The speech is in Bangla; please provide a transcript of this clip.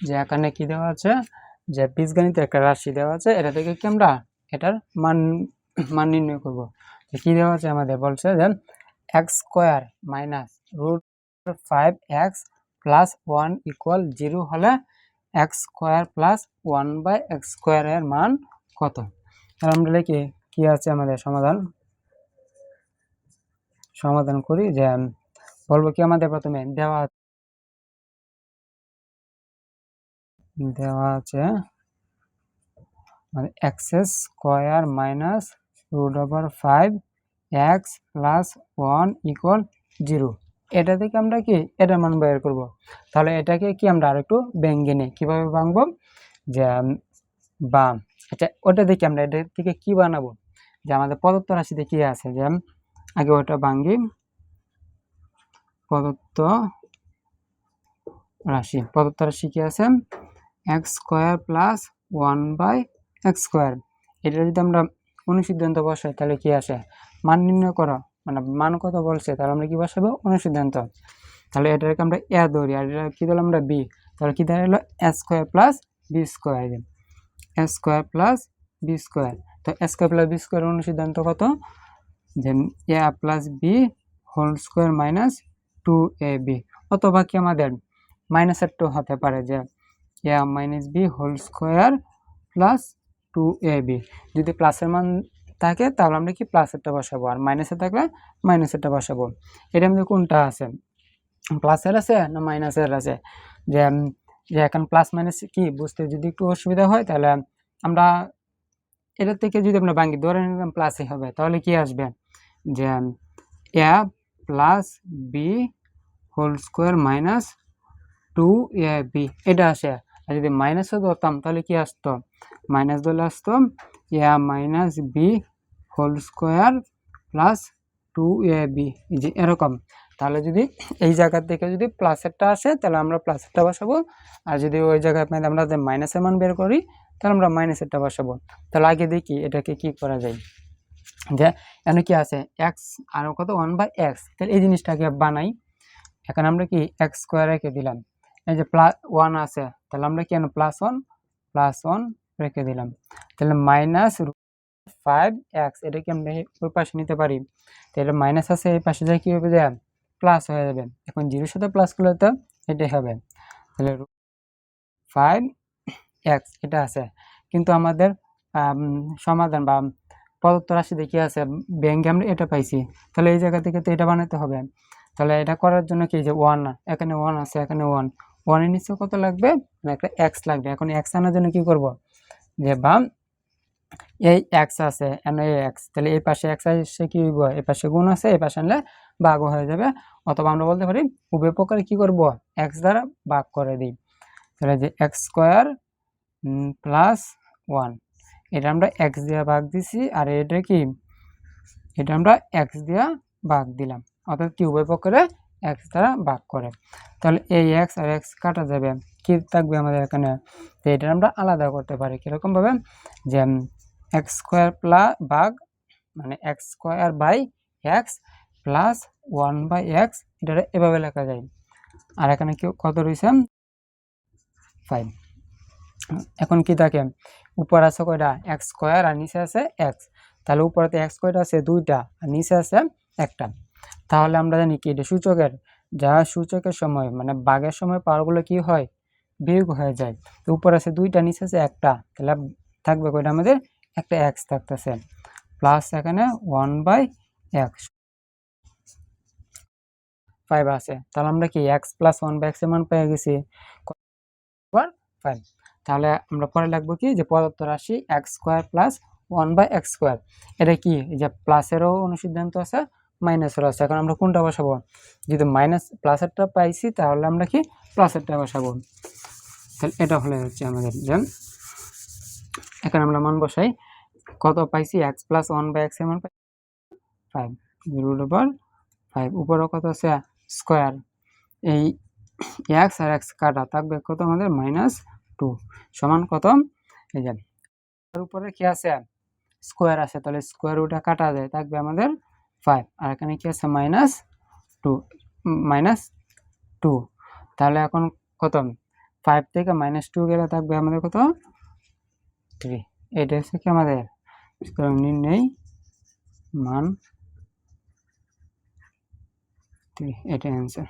যে এখানে কি দেওয়া আছে, যে বীজগণিতের একটা রাশি দেওয়া আছে, এটা থেকে কি আমরা এটার মান মান নির্ণয় করব। কি দেওয়া আছে আমাদের, বলছে যে x square minus root 5x plus 1 equal 0 হলে এক্স স্কোয়ার প্লাস 1/x² এর মান কত। তাহলে আমরা লিখি কি আছে আমাদের সমাধান করি। যে বলবো কি, আমাদের প্রথমে দেওয়া আছে মানে x square minus √5x plus 1 equal 0। এটা থেকে আমরা কি এটার মান বের করব। তাহলে এটাকে কি আমরা আরেকটু ভেঙে নিই। কীভাবে ভাঙবো, যে বা আচ্ছা ওটা দেখি আমরা এটা থেকে কি বানাবো, যে আমাদের প্রদত্ত রাশিতে কি আছে, যে আগে ওটা ভাঙি। প্রদত্ত রাশি কি আছে, এক্স স্কোয়ার প্লাস 1/x²। এটা যদি আমরা অনুসিদ্ধান্ত বসাই তাহলে কি আসে, মান নির্ণয় করো, মানে মান কত বলছে, তাহলে আমরা কি বসাবো, অনুসিদ্ধান্ত। তাহলে এটাকে আমরা এ ধরি, আর এটা কি দিলাম আমরা বি, তাহলে কি দাঁড়ালো A square plus B square. A square plus B square, তো A square plus B square অনুসিদ্ধান্ত কত, যে A plus B whole square minus 2ab, অথবা কি আমাদের মাইনাসের 2 হতে পারে, যে A minus B whole square plus 2ab। যদি প্লাসের মান থাকে তাহলে আমরা কি প্লাসেরটা বসাবো, আর মাইনাসে থাকলে মাইনাসেরটা বসাবো। এটা আমাদের কোনটা আছে, প্লাসের আছে না মাইনাসের আছে। যে এখন প্লাস মাইনাস কি বুঝতে যদি একটু অসুবিধা হয়, তাহলে আমরা এটা থেকে যদি আমরা ভাঙি, ধরে নিলাম প্লাসই হবে, তাহলে কি আসবে, যে A plus B whole square minus 2ab এটা আসে। আর যদি মাইনাসও ধরতাম তাহলে কি আসতো, মাইনাস ধরলে আসতো A minus B whole square plus 2ab, যে এরকম। তাহলে যদি এই জায়গা থেকে যদি প্লাসেরটা আসে তাহলে আমরা প্লাসেরটা বসাবো, আর যদি ওই জায়গায় আমরা যে মাইনাসের মান বের করি তাহলে আমরা মাইনাসেরটা বসাবো। তাহলে আগে দেখি এটাকে কি করা যায়, যে এখানে কি আছে এক্স আর কত 1/x, তাহলে এই জিনিসটাকে বানাই। এখন আমরা কি এক্স স্কোয়ার রেখে দিলাম, এই যে প্লাস 1 আছে, তাহলে আমরা কি +1 রেখে দিলাম, তাহলে মাইনাস 5x, এটা কি আমরা ওই পাশে নিতে পারি, তাহলে মাইনাস আছে এই পাশে যায় কি হবে, যে প্লাস হয়ে যাবে। এখন 0 সাথে প্লাস করলে তো এটাই হবে, তাহলে 5x এটা আছে। কিন্তু আমাদের সমাধান বা প্রদত্ত রাশিতে কি আছে, ব্যাংকে আমরা এটা পাইছি, তাহলে এই জায়গা থেকে তো এটা বানাতে হবে। তাহলে এটা করার জন্য কি, যে 1 এখানে 1 আছে, এখানে 1 এর নিচে কত লাগবে, একটা x লাগবে। এখন x আনার জন্য কি করব, যে বাম এই x আছে এখানে x, তাহলে এই পাশে x আসে কি হইব, এই পাশে গুণ আছে, এই পাশে আনলে ভাগ হয়ে যাবে। অথবা আমরা বলতে পারি উভয় পক্ষে কি করব, x দ্বারা ভাগ করে দিই। তাহলে যে x স্কোয়ার প্লাস 1, এটা আমরা x দিয়ে ভাগ দিছি, আর এটা কি, এটা আমরা x দিয়ে ভাগ দিলাম, অর্থাৎ কি উভয় পক্ষে x দ্বারা ভাগ করে। তাহলে এই x আর x কাটা যাবে, কি থাকবে আমাদের এখানে, তো এটা আমরা আলাদা করতে পারি কিরকম ভাবে, যে x স্কোয়ার প্লাস ভাগ মানে x square by x plus 1/x, এটা এভাবে লেখা যায়। আর এখানে কি কত রয়েছে 5। এখন কি থাকে, উপর আছে কয়টা x স্কোয়ার আর নিচে আছে x, তাহলে উপরেতে x কয়টা আছে 2টা, আর নিচে আছে একটা। তাহলে আমরা জানি কি, এটা সূচকের সূচকের সময় মানে ভাগের সময় পাওয়ারগুলো কি হয়, বিয়োগ হয়ে যায়। তো উপর আছে 2টা, নিচে আছে একটা, তাহলে থাকবে কয়টা আমাদের একটা x থাকতেছে, প্লাস এখানে 1/x 5 আছে। তাহলে আমরা কি x প্লাস 1/x এর মান পেয়ে গেছি 5। তাহলে আমরা পরে লিখবো কি, যে প্রদত্ত রাশি x স্কোয়ার প্লাস 1/x², এটা কি, যে প্লাসেরও অনুসিদ্ধান্ত আছে মাইনাসেরও আছে। এখন আমরা কোনটা বসাবো, যদি মাইনাস প্লাসেরটা পাইছি তাহলে আমরা কি প্লাসেরটা বসাবো। তাহলে এটা হলে হচ্ছে আমাদের, যে এখন আমরা মান বসাই, কত পাইছি x প্লাস 1/x এর মান 5 √5, উপরও কত আছে স্কোয়ার, এই x আর x কাটা থাকবে কত আমাদের -2 সমান কত, এই যে এর উপরে কি আছে স্কোয়ার আছে, তাহলে স্কোয়ার রুটটা কাটা যায়, থাকবে আমাদের 5, আর এখানে কি আছে -2। তাহলে এখন কত 5 থেকে -2 গেলে থাকবে আমাদের কত 3। এটা হচ্ছে কি আমাদের নির্ণয় মান 3, এটা অ্যান্সার।